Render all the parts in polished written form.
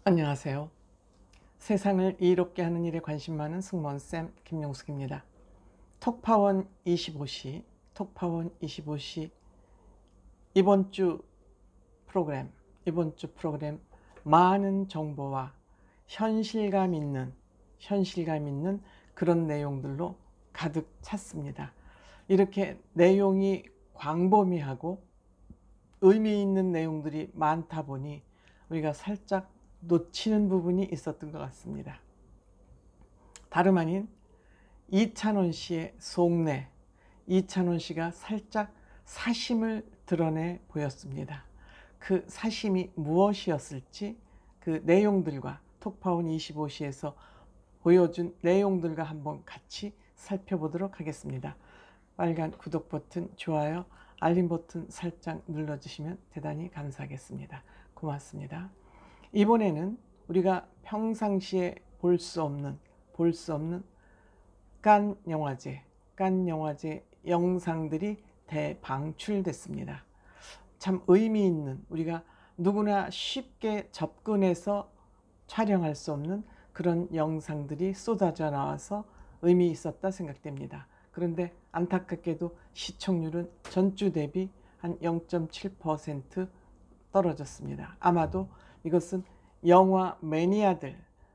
안녕하세요. 세상을 이롭게 하는 일에 관심 많은 승무원쌤 김용숙입니다. 톡파원 25시, 톡파원 25시 이번 주 프로그램 많은 정보와 현실감 있는 그런 내용들로 가득 찼습니다. 이렇게 내용이 광범위하고 의미 있는 내용들이 많다 보니 우리가 살짝 놓치는 부분이 있었던 것 같습니다. 다름 아닌 이찬원 씨의 속내, 이찬원 씨가 살짝 사심을 드러내 보였습니다. 그 사심이 무엇이었을지 그 내용들과 톡파운 25시에서 보여준 내용들과 한번 같이 살펴보도록 하겠습니다. 빨간 구독 버튼, 좋아요, 알림 버튼 살짝 눌러주시면 대단히 감사하겠습니다. 고맙습니다. 이번에는 우리가 평상시에 볼 수 없는 깐 영화제 영상들이 대방출됐습니다. 참 의미 있는, 우리가 누구나 쉽게 접근해서 촬영할 수 없는 그런 영상들이 쏟아져 나와서 의미 있었다 생각됩니다. 그런데 안타깝게도 시청률은 전주 대비 한 0.7% 떨어졌습니다. 아마도 이것은 영화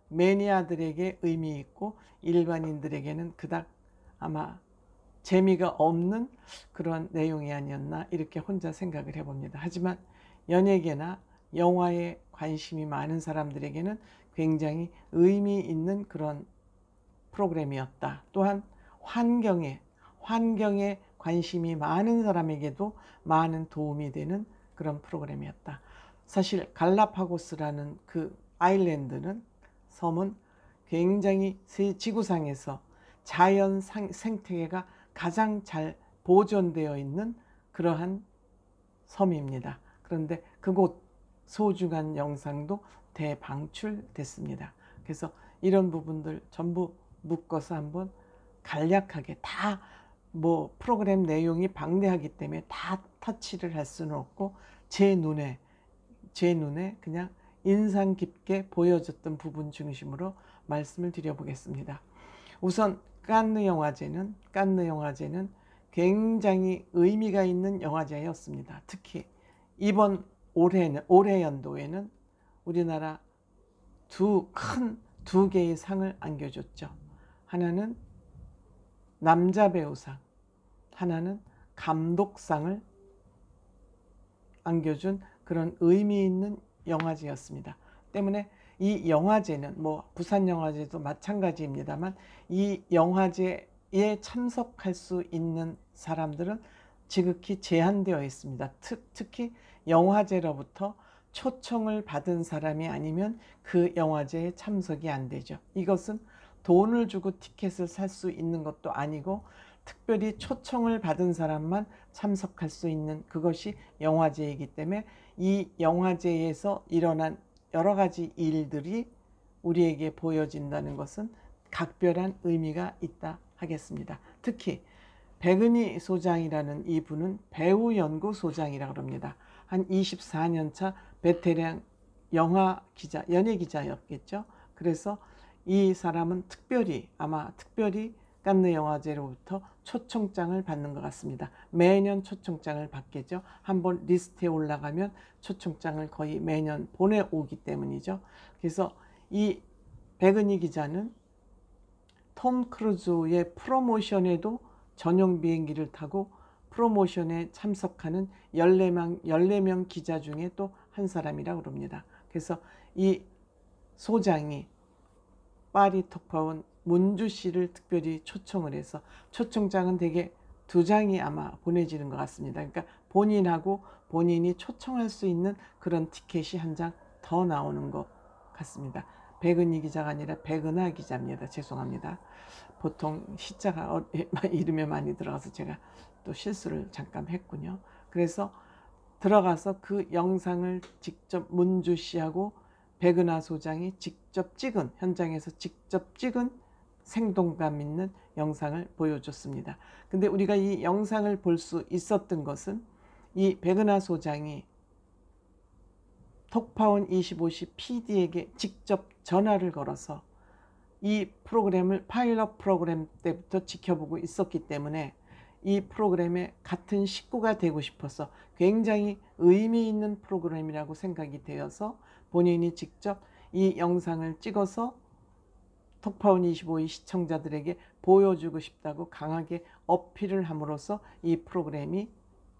매니아들에게 의미 있고 일반인들에게는 그닥 아마 재미가 없는 그런 내용이 아니었나 이렇게 혼자 생각을 해봅니다. 하지만 연예계나 영화에 관심이 많은 사람들에게는 굉장히 의미 있는 그런 프로그램이었다. 또한 환경에 관심이 많은 사람에게도 많은 도움이 되는 그런 프로그램이었다. 사실 갈라파고스라는 그 아일랜드는, 섬은 굉장히 지구상에서 자연 생태계가 가장 잘 보존되어 있는 그러한 섬입니다. 그런데 그곳 소중한 영상도 대방출됐습니다. 그래서 이런 부분들 전부 묶어서 한번 간략하게, 다 프로그램 내용이 방대하기 때문에 다 터치를 할 수는 없고 제 눈에 그냥 인상 깊게 보여졌던 부분 중심으로 말씀을 드려보겠습니다. 우선 칸느 영화제는 굉장히 의미가 있는 영화제였습니다. 특히 이번 올해 연도에는 우리나라 두 개의 상을 안겨줬죠. 하나는 남자 배우상, 하나는 감독상을 안겨준 그런 의미 있는 영화제였습니다. 때문에 이 영화제는 부산 영화제도 마찬가지입니다만 이 영화제에 참석할 수 있는 사람들은 지극히 제한되어 있습니다. 특히 영화제로부터 초청을 받은 사람이 아니면 그 영화제에 참석이 안 되죠. 이것은 돈을 주고 티켓을 살 수 있는 것도 아니고 특별히 초청을 받은 사람만 참석할 수 있는 그것이 영화제이기 때문에 이 영화제에서 일어난 여러 가지 일들이 우리에게 보여진다는 것은 각별한 의미가 있다 하겠습니다. 특히 백은희 소장이라는 이분은 배우연구소장이라고 합니다. 한 24년 차 베테랑 영화 기자, 연예 기자였겠죠. 그래서 이 사람은 아마 특별히 칸느 영화제로부터 초청장을 받는 것 같습니다. 매년 초청장을 받겠죠. 한번 리스트에 올라가면 초청장을 거의 매년 보내오기 때문이죠. 그래서 이 백은희 기자는 톰 크루즈의 프로모션에도 전용 비행기를 타고 프로모션에 참석하는 14명 기자 중에 또 한 사람이라고 합니다. 그래서 이 소장이 파리 톡파원 문주 씨를 특별히 초청을 해서, 초청장은 대개 2장이 아마 보내지는 것 같습니다. 그러니까 본인이 초청할 수 있는 그런 티켓이 한 장 더 나오는 것 같습니다. 백은희 기자가 아니라 백은하 기자입니다. 죄송합니다. 보통 시자가 이름에 많이 들어가서 제가 또 실수를 잠깐 했군요. 그래서 들어가서 그 영상을 직접 문주 씨하고 백은하 소장이 현장에서 직접 찍은 생동감 있는 영상을 보여줬습니다. 근데 우리가 이 영상을 볼 수 있었던 것은 이 백은하 소장이 톡파원 25시 PD에게 직접 전화를 걸어서 이 프로그램을 파일럿 프로그램 때부터 지켜보고 있었기 때문에 이 프로그램의 같은 식구가 되고 싶어서 굉장히 의미 있는 프로그램이라고 생각이 되어서 본인이 직접 이 영상을 찍어서 톡파원 25의 시청자들에게 보여주고 싶다고 강하게 어필을 함으로써 이 프로그램이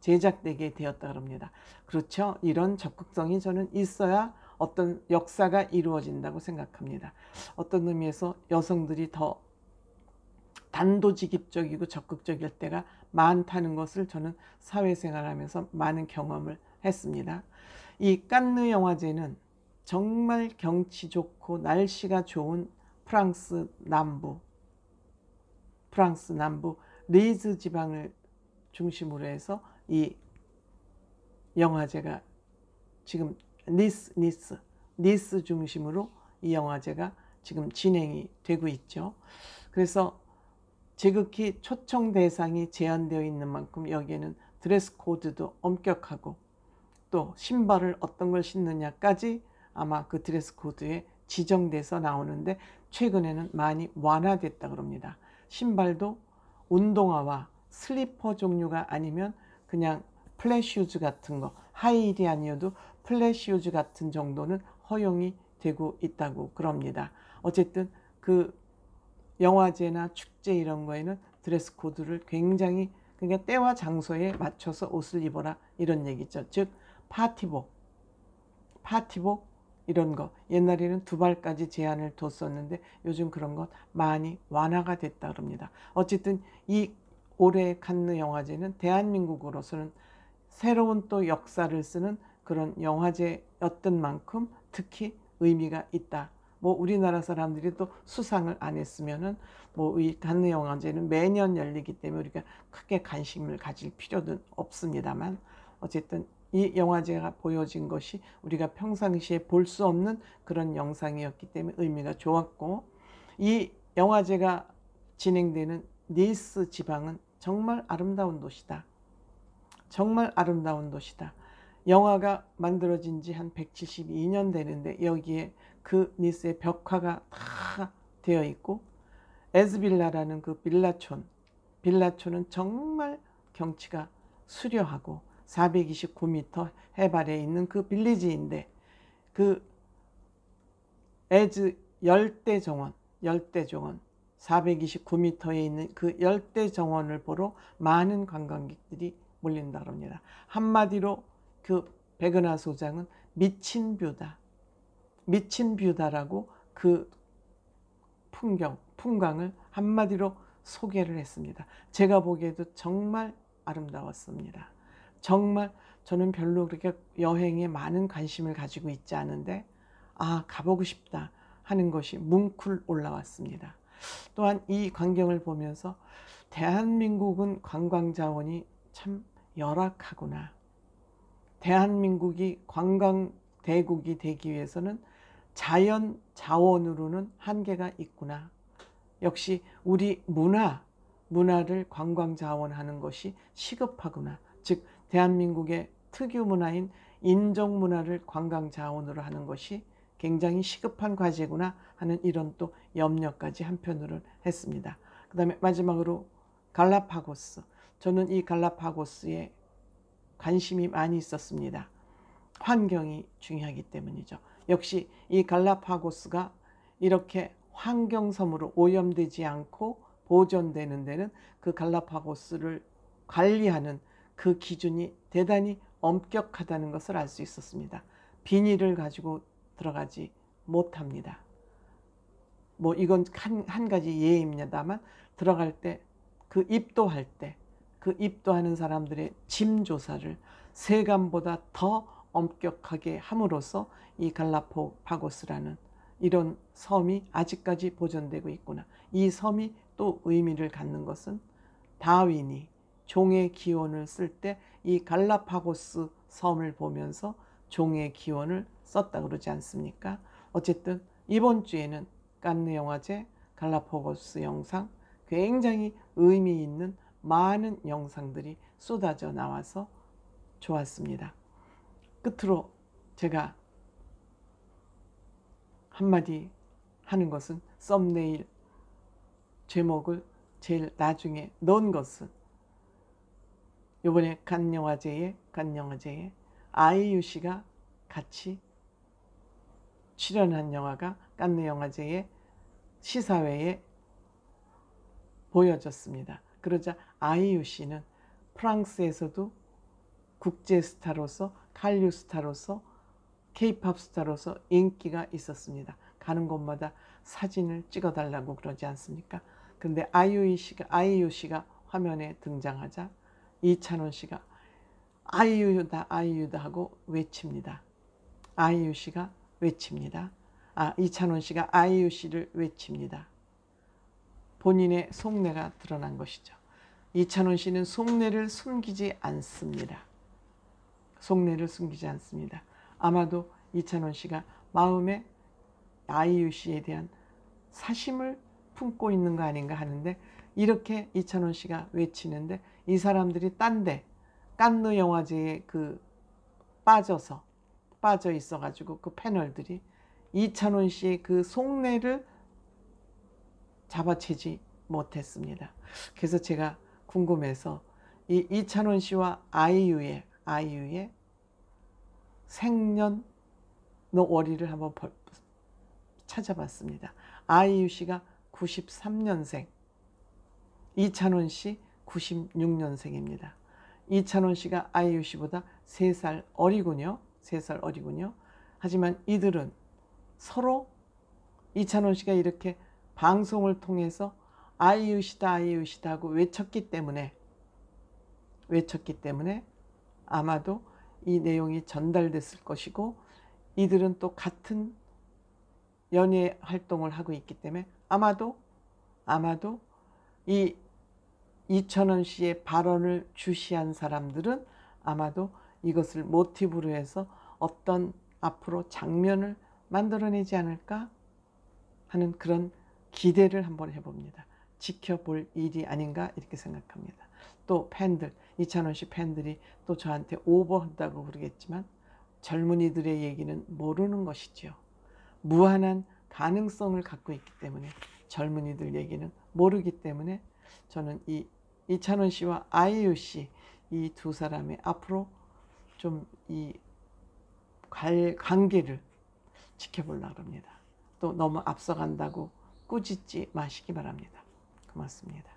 제작되게 되었다 그럽니다. 그렇죠. 이런 적극성이 저는 있어야 어떤 역사가 이루어진다고 생각합니다. 어떤 의미에서 여성들이 더 단도직입적이고 적극적일 때가 많다는 것을 저는 사회생활하면서 많은 경험을 했습니다. 이 칸느 영화제는 정말 경치 좋고 날씨가 좋은 프랑스 남부 리즈 지방을 중심으로 해서 이 영화제가 지금 니스 중심으로 이 영화제가 지금 진행이 되고 있죠. 그래서 지극히 초청 대상이 제한되어 있는 만큼 여기에는 드레스 코드도 엄격하고 또 신발을 어떤 걸 신느냐까지 아마 그 드레스 코드에 지정돼서 나오는데 최근에는 많이 완화됐다 그럽니다. 신발도 운동화와 슬리퍼 종류가 아니면 그냥 플랫슈즈 같은 거, 하이힐이 아니어도 플랫슈즈 같은 정도는 허용이 되고 있다고 그럽니다. 어쨌든 그 영화제나 축제 이런 거에는 드레스 코드를 굉장히 그러니까 때와 장소에 맞춰서 옷을 입어라 이런 얘기죠. 즉 파티복 이런 거 옛날에는 2발까지 제한을 뒀었는데 요즘 그런 것 많이 완화가 됐다 그럽니다. 어쨌든 이 올해 칸느 영화제는 대한민국으로서는 새로운 또 역사를 쓰는 그런 영화제였던 만큼 특히 의미가 있다. 뭐 우리나라 사람들이 또 수상을 안 했으면은 뭐 이 칸느 영화제는 매년 열리기 때문에 우리가 크게 관심을 가질 필요는 없습니다만 어쨌든 이 영화제가 보여진 것이 우리가 평상시에 볼 수 없는 그런 영상이었기 때문에 의미가 좋았고 이 영화제가 진행되는 니스 지방은 정말 아름다운 도시다. 정말 아름다운 도시다. 영화가 만들어진 지 한 172년 되는데 여기에 그 니스의 벽화가 다 되어 있고 에즈빌라라는 그 빌라촌은 정말 경치가 수려하고 429m 해발에 있는 그 빌리지인데 그 에즈 열대정원 429m에 있는 그 열대정원을 보러 많은 관광객들이 몰린다 합니다. 한마디로 그 백은하 소장은 미친 뷰다라고 그 풍광을 한마디로 소개를 했습니다. 제가 보기에도 정말 아름다웠습니다. 정말 저는 별로 그렇게 여행에 많은 관심을 가지고 있지 않은데 가보고 싶다 하는 것이 뭉클 올라왔습니다. 또한 이 광경을 보면서 대한민국은 관광자원이 참 열악하구나. 대한민국이 관광대국이 되기 위해서는 자연 자원으로는 한계가 있구나. 역시 우리 문화를 관광자원하는 것이 시급하구나. 즉 대한민국의 특유 문화인 인종문화를 관광자원으로 하는 것이 굉장히 시급한 과제구나 하는 이런 또 염려까지 한편으로는 했습니다. 그 다음에 마지막으로 갈라파고스. 저는 이 갈라파고스에 관심이 많이 있었습니다. 환경이 중요하기 때문이죠. 역시 이 갈라파고스가 이렇게 환경섬으로 오염되지 않고 보존되는 데는 그 갈라파고스를 관리하는 그 기준이 대단히 엄격하다는 것을 알 수 있었습니다. 비닐을 가지고 들어가지 못합니다. 뭐 이건 한 가지 예입니다만 들어갈 때 그 입도하는 사람들의 짐 조사를 세관보다 더 엄격하게 함으로써 이 갈라파고스라는 이런 섬이 아직까지 보존되고 있구나. 이 섬이 또 의미를 갖는 것은 다윈이 종의 기원을 쓸 때 이 갈라파고스 섬을 보면서 종의 기원을 썼다 그러지 않습니까? 어쨌든 이번 주에는 칸느 영화제 갈라파고스 영상 굉장히 의미 있는 많은 영상들이 쏟아져 나와서 좋았습니다. 끝으로 제가 한마디 하는 것은 썸네일 제목을 제일 나중에 넣은 것은 이번에 칸 영화제에 아이유 씨가 같이 출연한 영화가 칸느 영화제의 시사회에 보여졌습니다. 그러자 아이유 씨는 프랑스에서도 국제 스타로서, 한류 스타로서, 케이팝 스타로서 인기가 있었습니다. 가는 곳마다 사진을 찍어달라고 그러지 않습니까? 근데 아이유 씨가 화면에 등장하자 이찬원 씨가 아이유다 아이유다 하고 외칩니다. 아이유 씨가 외칩니다. 이찬원 씨가 아이유 씨를 외칩니다. 본인의 속내가 드러난 것이죠. 이찬원 씨는 속내를 숨기지 않습니다. 속내를 숨기지 않습니다. 아마도 이찬원 씨가 마음에 아이유 씨에 대한 사심을 품고 있는 거 아닌가 하는데, 이렇게 이찬원 씨가 외치는데 이 사람들이 딴데 칸느 영화제에 빠져 있어가지고 그 패널들이 이찬원 씨의 그 속내를 잡아채지 못했습니다. 그래서 제가 궁금해서 이 이찬원 씨와 아이유의 생년월일을 한번 찾아봤습니다. 아이유 씨가 93년생, 이찬원 씨 96년생입니다. 이찬원 씨가 아이유 씨보다 3살 어리군요. 3살 어리군요. 하지만 이들은 서로 이찬원 씨가 이렇게 방송을 통해서 아이유 씨다 하고 외쳤기 때문에 아마도 이 내용이 전달됐을 것이고, 이들은 또 같은 연예 활동을 하고 있기 때문에 아마도 이 이찬원 씨의 발언을 주시한 사람들은 아마도 이것을 모티브로 해서 어떤 앞으로 장면을 만들어내지 않을까 하는 그런 기대를 한번 해봅니다. 지켜볼 일이 아닌가 이렇게 생각합니다. 또 팬들, 이찬원 씨 팬들이 또 저한테 오버한다고 그러겠지만 젊은이들의 얘기는 모르는 것이지요. 무한한 가능성을 갖고 있기 때문에 젊은이들 얘기는 모르기 때문에 저는 이 이찬원 씨와 아이유 씨 이 두 사람의 앞으로 좀 이 관계를 지켜보려고 합니다. 또 너무 앞서간다고 꾸짖지 마시기 바랍니다. 고맙습니다.